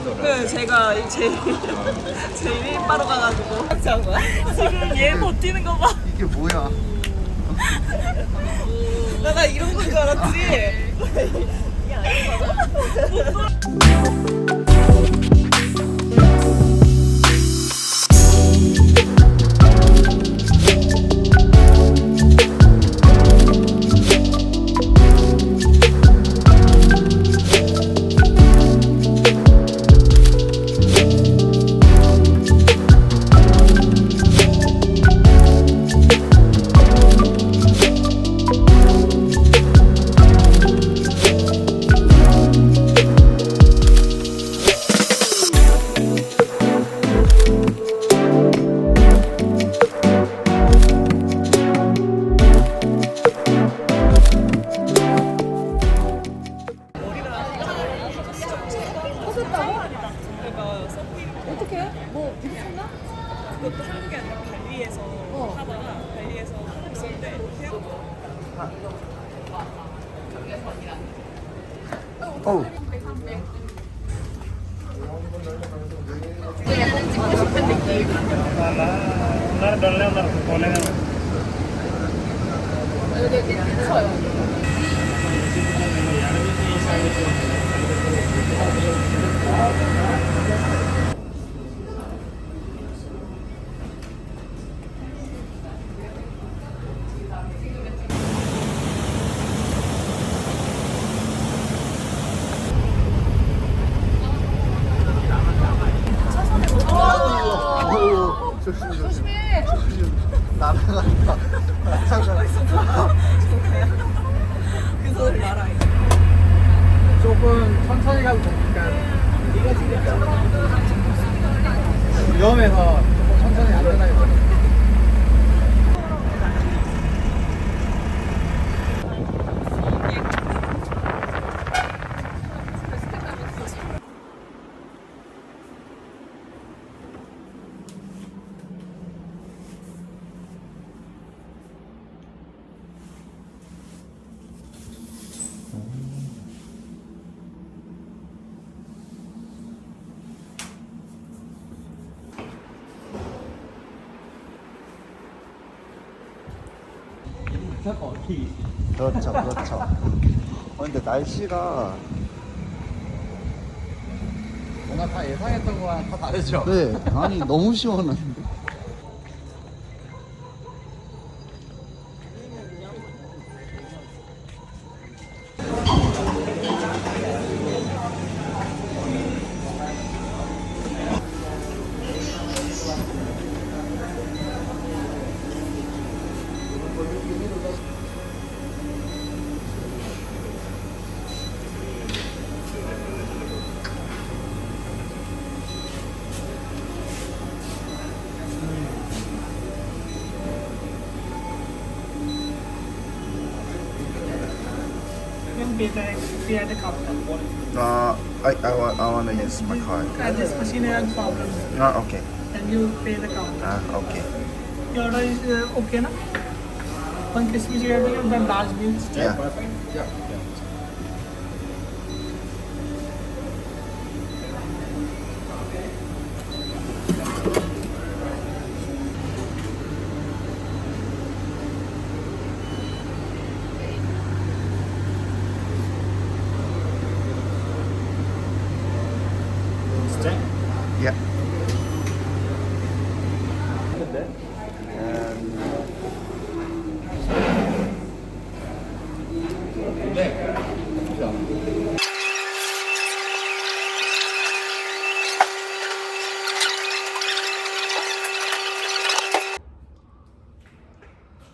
그 제가 제일 일바로 가가지고 한 거야? 지금 얘 버티는 거 봐. 이게 뭐야? 나 이런 건 줄 알았지. 이게 아니야. 어떻게? 뭐 부딪혔나? 그것도 한국이 아니라 발리에서 하다가 발리에서 있었는데 어우. 조심해. 날아간다. 그 소리 말아. 조금 천천히 가도 되니까 위험해서 조금 천천히 안전하게 가요. 그렇죠, 그렇죠. 근데 날씨가 뭔가 다 예상했던 거랑 다 다르죠? 네, 아니 너무 시원한데. We had a counter. I want to use my card. And this machine has problems. Okay. And you pay the counter. Okay. Your order is okay, na? One crispy chicken and then large meals. Yeah. Yeah.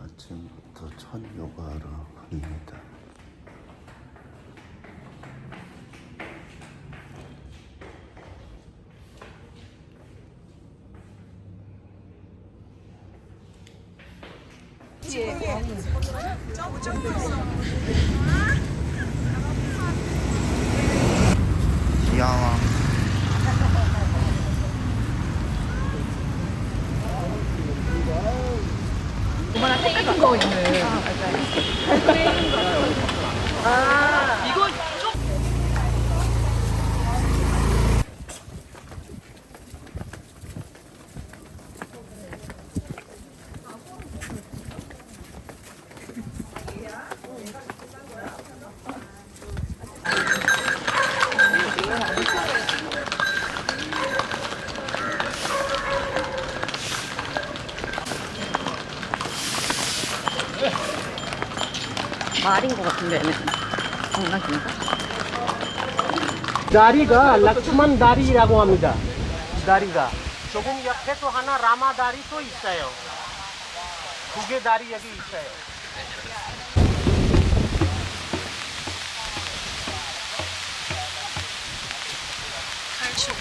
아침부터 첫 요가하러 갑니다. 귀여워. 그만한 색깔 거 있는. 아 이거 말인 것 같은데 얘는 장난인가? 다리가 락슈만 다리라고 합니다. 다리가 조금 약해서 하나 라마 다리 또 있어요. 두 개 다리 여기 있어요. 칼슘.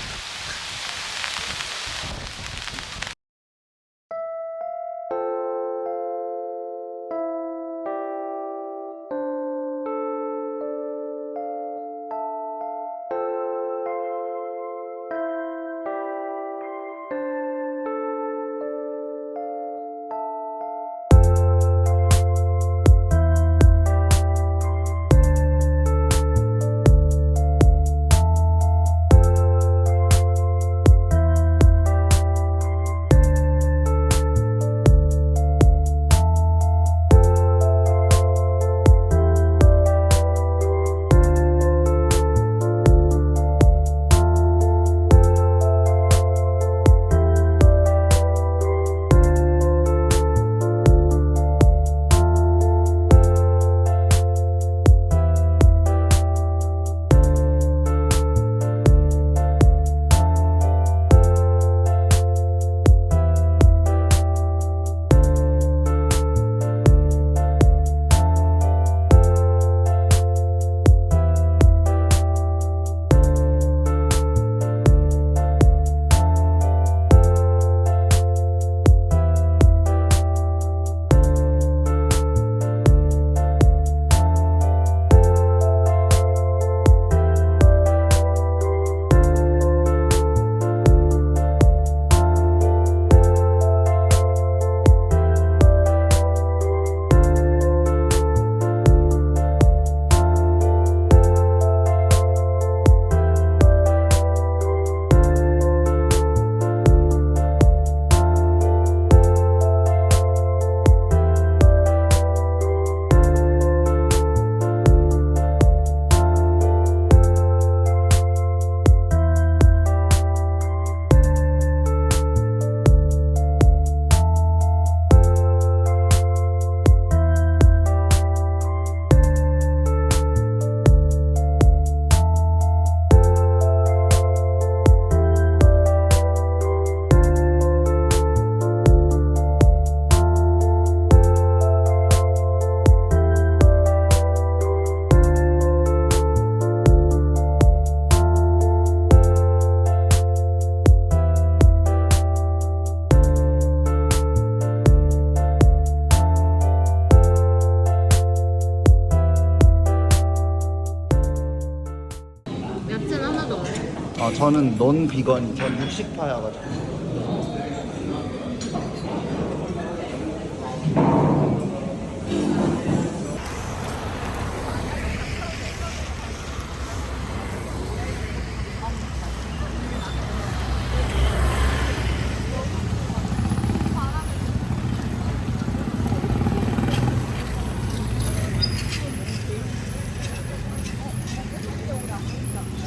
야채는 하나도 없네. 저는 넌 비건, 전 육식파여가지고.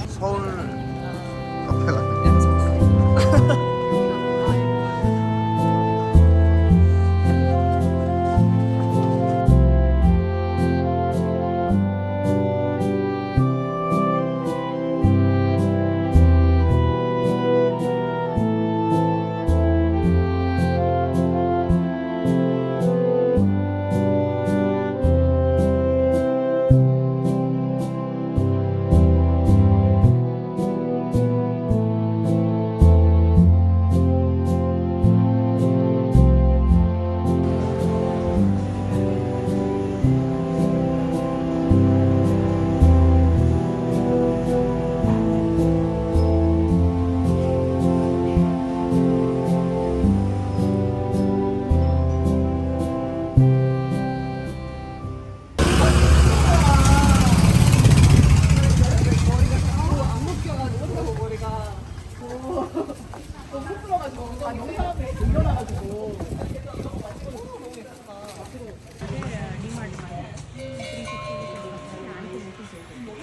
서울 카페 같은.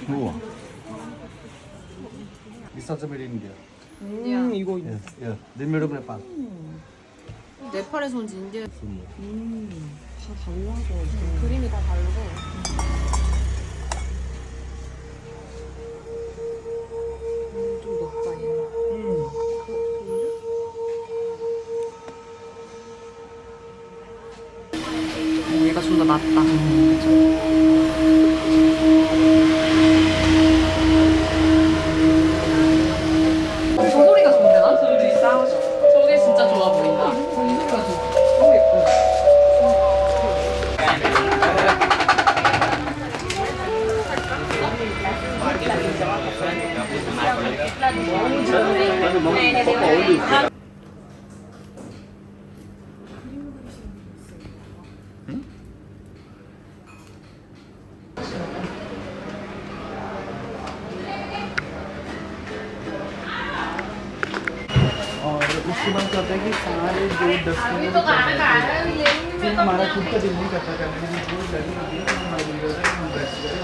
우와. Mr. India. 이거 Yeah, the middle Nepal. 네팔에서 온 지 인디아. 그림이 다 다르고. 좀 높다 얘는. 얘가 좀 더 낫다. 저 소리가 좋은데 나? 저게 진짜 좋아 보인다. 이 소리가 너무 예뻐. और उसके बाद क्या होता है कि सारे जो डस्टबिन जो हमारा खुद का दिल नहीं करता करने में जो लगी होती है तो हमारा दिल करता है कि हम डस्ट करें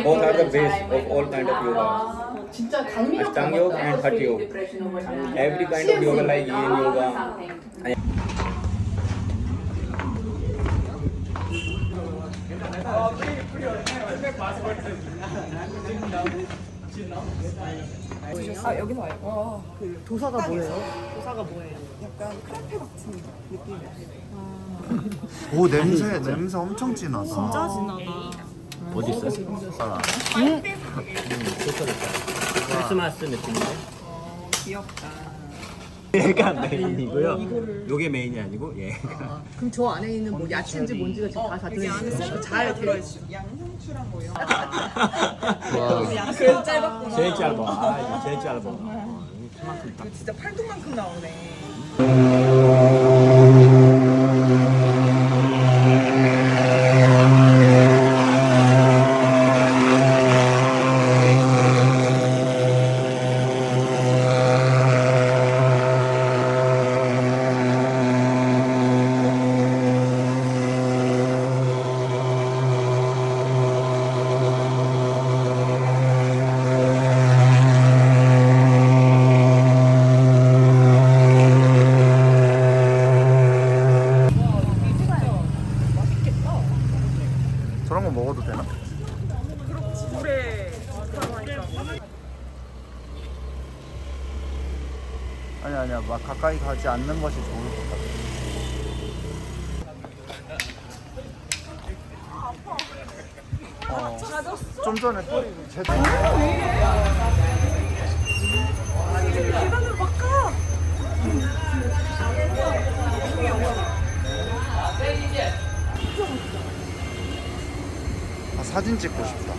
Both are the base of all kind of yoga. Ashtanga yoga and Hatha yoga. Every kind of yoga like Yin yoga. 아 여기서 와요. 그 도사가 뭐예요? 도사가 뭐예요? 약간 크레페 같은 느낌이에요. 오 냄새 엄청 진하다. 진짜 진하다. 어디 있어요? 크리스마스 느낌인데? 귀엽다. 얘가 메인이고요. 요게 메인이 아니고 얘가. 그럼 저 안에 있는 뭐 야채인지 뭔지가 지금 다 여기 안에 들어있어요. 샐러드 잘 들어있어. 양상추랑 뭐 이런 거. 그 짧았구나. 제일 짧아. 아, 이거 제일 짧아. 이거 진짜 팔뚝만큼 나오네. 저런 거 먹어도 되나? 물에 아니야 막 가까이 가지 않는 것이 좋을 것 같아. 좀 전에 또 제대로 계단으로 막 가. 사진 찍고 싶다.